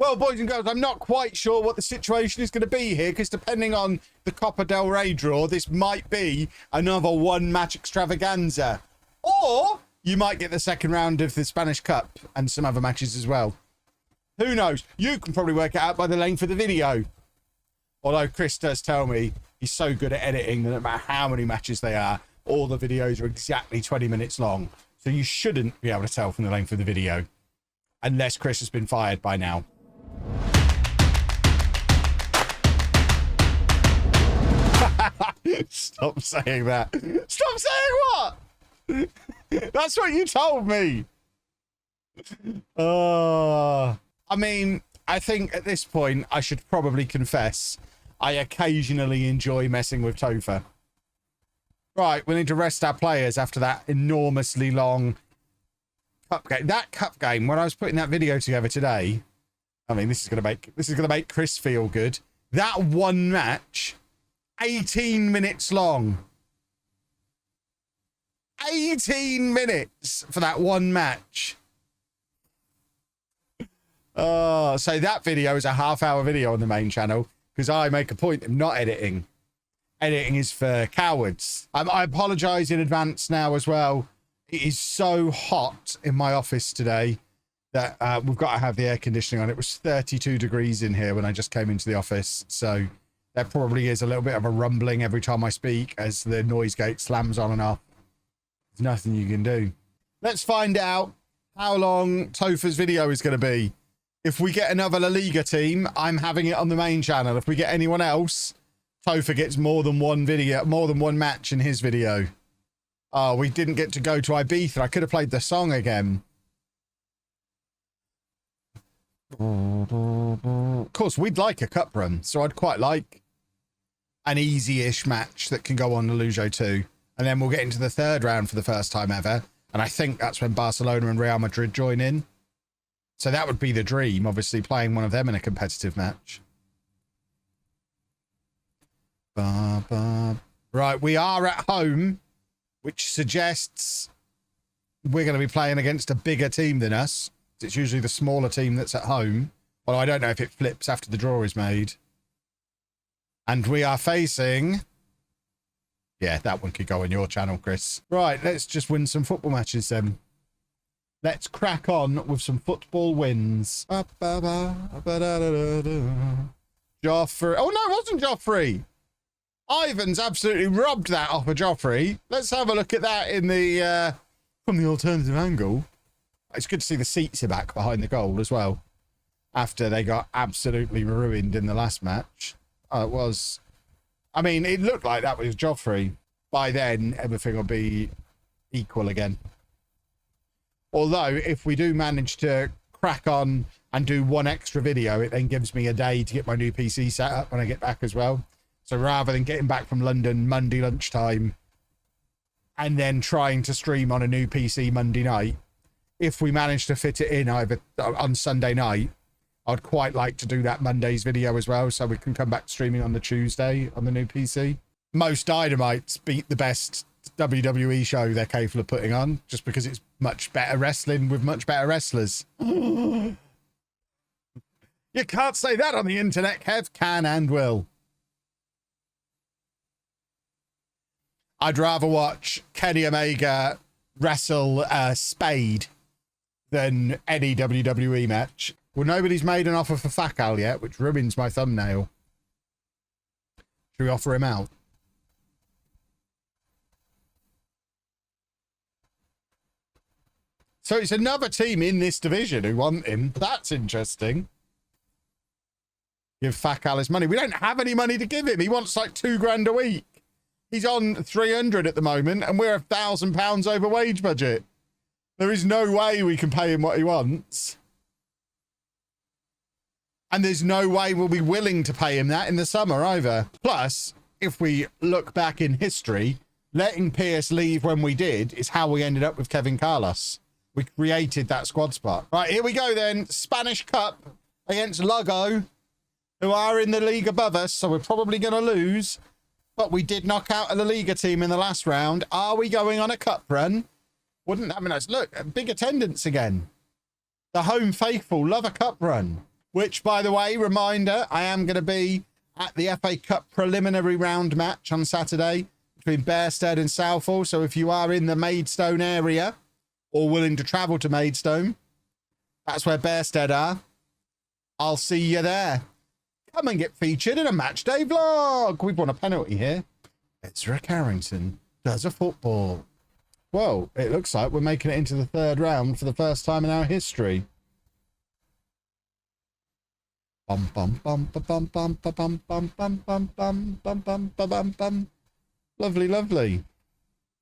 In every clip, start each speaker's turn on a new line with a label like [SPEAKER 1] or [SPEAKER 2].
[SPEAKER 1] Well, boys and girls, I'm not quite sure what the situation is going to be here, because depending on the Copa del Rey draw, this might be another one-match extravaganza. Or you might get the second round of the Spanish Cup and some other matches as well. Who knows? You can probably work it out by the length of the video. Although Chris does tell me he's so good at editing that no matter how many matches they are, all the videos are exactly 20 minutes long. So you shouldn't be able to tell from the length of the video. Unless Chris has been fired by now. Stop saying that. Stop saying what? That's what you told me. I mean, I think at this point I should probably confess I occasionally enjoy messing with Topher. Right, we need to rest our players after that enormously long cup game. That cup game, when I was putting that video together today, I mean, this is gonna make Chris feel good. That one match, 18 minutes long. 18 minutes for that one match. So that video is a half-hour video on the main channel because I make a point of not editing. Editing is for cowards. I apologize in advance now as well. It is so hot in my office today that we've got to have the air conditioning on. It was 32 degrees in here when I just came into the office. So there probably is a little bit of a rumbling every time I speak as the noise gate slams on and off. There's nothing you can do. Let's find out how long Topher's video is going to be. If we get another La Liga team, I'm having it on the main channel. If we get anyone else, Topher gets more than one video, more than one match in his video. Oh, we didn't get to go to Ibiza. I could have played the song again. Of course, we'd like a cup run, so I'd quite like an easy-ish match that can go on LOLLUJO 2. And then we'll get into the third round for the first time ever. And I think that's when Barcelona and Real Madrid join in. So that would be the dream, obviously, playing one of them in a competitive match. Right, we are at home, which suggests we're going to be playing against a bigger team than us. It's usually the smaller team that's at home. Although I don't know if it flips after the draw is made. And we are facing... Yeah, that one could go on your channel, Chris. Right, let's just win some football matches then. Let's crack on with some football wins. Joffrey. Oh, no, it wasn't Joffrey. Ivan's absolutely robbed that off of Joffrey. Let's have a look at that in the from the alternative angle. It's good to see the seats are back behind the goal as well. After they got absolutely ruined in the last match. Oh, it was... I mean, it looked like that was Joffrey. By then, everything will be equal again. Although, if we do manage to crack on and do one extra video, it then gives me a day to get my new PC set up when I get back as well. So rather than getting back from London Monday lunchtime and then trying to stream on a new PC Monday night, if we manage to fit it in either on Sunday night, I'd quite like to do that Monday's video as well, so we can come back streaming on the Tuesday on the new PC. Most Dynamites beat the best WWE show they're capable of putting on, just because it's much better wrestling with much better wrestlers. You can't say that on the internet, Kev. Can and will. I'd rather watch Kenny Omega wrestle Spade than any WWE match. Well, nobody's made an offer for Fakal yet, which ruins my thumbnail. Should we offer him out? So it's another team in this division who want him. That's interesting. Give Fakal his money. We don't have any money to give him. He wants like £2 a week. He's on 300 at the moment, and we're £1,000 over wage budget. There is no way we can pay him what he wants. And there's no way we'll be willing to pay him that in the summer either. Plus, if we look back in history, letting Pierce leave when we did is how we ended up with Kevin Carlos. We created that squad spot. Right, here we go then. Spanish Cup against Lugo, who are in the league above us, so we're probably going to lose. But we did knock out a La Liga team in the last round. Are we going on a cup run? Wouldn't that be nice? Look, big attendance again. The home faithful love a cup run. which, by the way, reminder, I am going to be at the FA Cup preliminary round match on Saturday between Bearsted and Southall. So if you are in the Maidstone area or willing to travel to Maidstone, that's where Bearsted are. I'll see you there. Come and get featured in a match day vlog. We've won a penalty here. It's Rick Harrington does a football. Well, it looks like we're making it into the third round for the first time in our history. Bum bum bum bum bum bum bum bum bum bum bum bum bum bum bum. Lovely, lovely.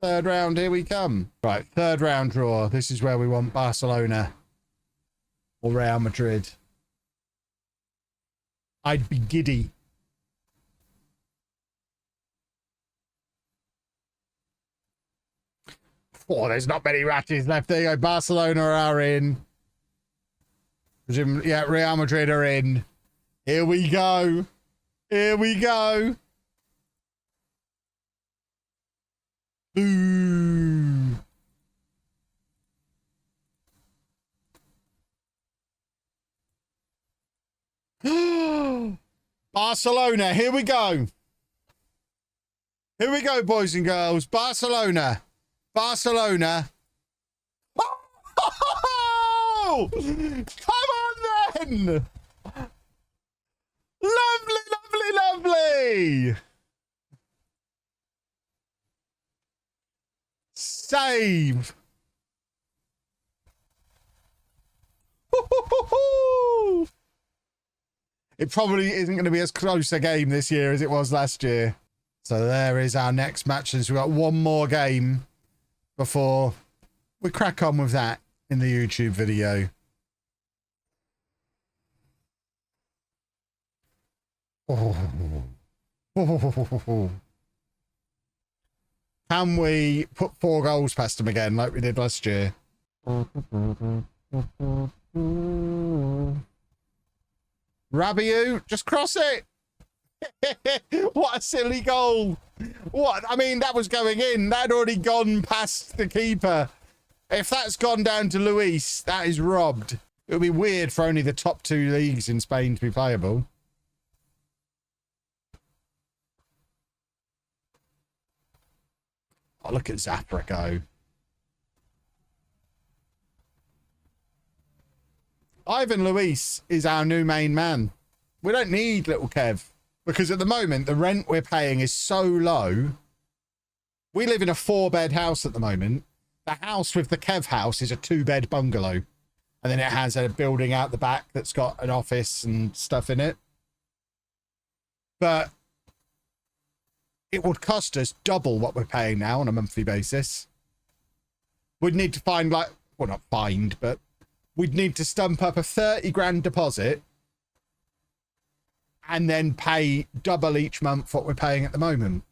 [SPEAKER 1] Third round, here we come. Right, third round draw. This is where we want Barcelona or Real Madrid. I'd be giddy. Oh, there's not many matches left. There you go. Barcelona are in. Yeah, Real Madrid are in. Here we go. Here we go. Boo. Barcelona, here we go. Here we go, boys and girls. Barcelona. Barcelona. Oh! Come on then. Lovely, lovely, lovely. Save. It probably isn't going to be as close a game this year as it was last year. So there is our next match. We've got one more game before we crack on with that in the YouTube video. Oh. Can we put 4 goals past them again like we did last year? Rabiot, just cross it. What a silly goal. What? I mean, that was going in. That had already gone past the keeper. If that's gone down to Luis, that is robbed. It would be weird for only the top 2 leagues in Spain to be playable. Oh, look at Zappa go. Ivan Luis is our new main man. We don't need little Kev because at the moment the rent we're paying is so low. We live in a 4-bed house at the moment. The house with the Kev house is a 2-bed bungalow. And then it has a building out the back that's got an office and stuff in it. But it would cost us double what we're paying now on a monthly basis. We'd need to find like, well, not find, but we'd need to stump up a 30 grand deposit and then pay double each month what we're paying at the moment.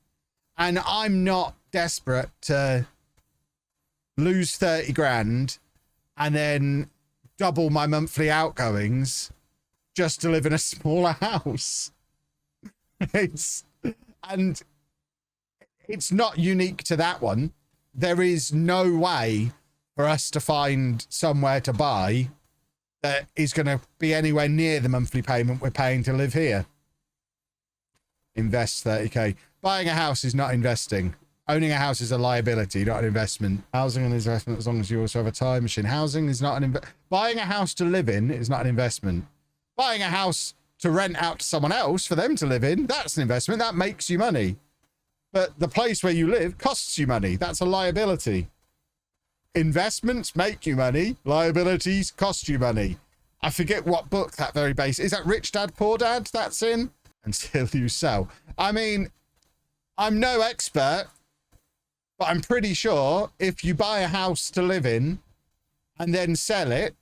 [SPEAKER 1] And I'm not desperate to lose 30 grand and then double my monthly outgoings just to live in a smaller house. It's not unique to that one. There is no way for us to find somewhere to buy that is going to be anywhere near the monthly payment we're paying to live here. Invest 30k. Buying a house is not investing. Owning a house is a liability, not an investment. Housing is an investment as long as you also have a time machine. Housing is not an investment. Buying a house to live in is not an investment. Buying a house to rent out to someone else for them to live in, that's an investment. That makes you money. But the place where you live costs you money. That's a liability. Investments make you money. Liabilities cost you money. I forget what book that very basic. Is that Rich Dad, Poor Dad that's in? Until you sell. I mean, I'm no expert, but I'm pretty sure if you buy a house to live in and then sell it,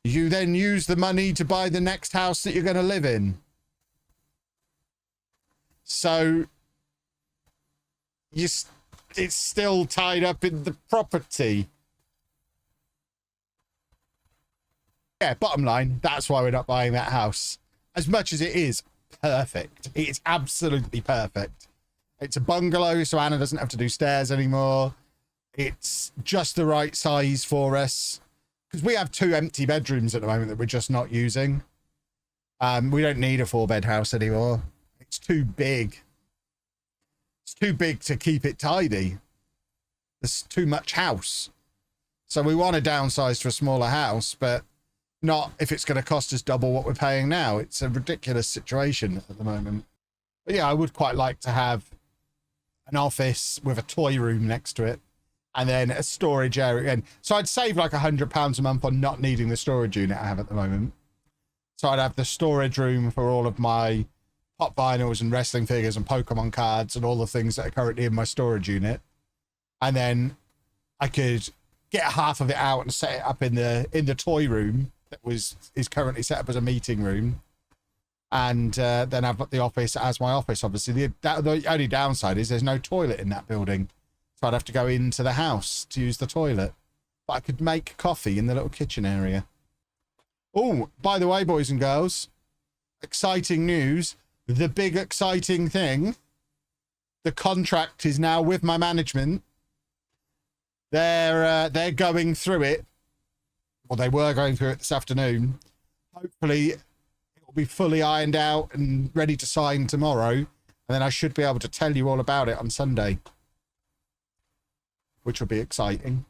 [SPEAKER 1] you then use the money to buy the next house that you're going to live in. So it's still tied up in the property. Yeah, bottom line, that's why we're not buying that house. As much as it is perfect. It's absolutely perfect. It's a bungalow, so Anna doesn't have to do stairs anymore. It's just the right size for us. Because we have 2 empty bedrooms at the moment that we're just not using. We don't need a 4-bed house anymore. It's too big. It's too big to keep it tidy. There's too much house. So we want to downsize to a smaller house, but not if it's going to cost us double what we're paying now. It's a ridiculous situation at the moment. But yeah, I would quite like to have an office with a toy room next to it and then a storage area. And so I'd save like £100 a month on not needing the storage unit I have at the moment. So I'd have the storage room for all of my pop vinyls and wrestling figures and Pokemon cards and all the things that are currently in my storage unit. And then I could get half of it out and set it up in the toy room that is currently set up as a meeting room. And then I've got the office as my office. Obviously, the only downside is there's no toilet in that building. So I'd have to go into the house to use the toilet. But I could make coffee in the little kitchen area. Oh, by the way, boys and girls, exciting news. The big exciting thing. The contract is now with my management. They're going through it. Well, they were going through it this afternoon. Hopefully, it'll be fully ironed out and ready to sign tomorrow. And then I should be able to tell you all about it on Sunday. Which will be exciting.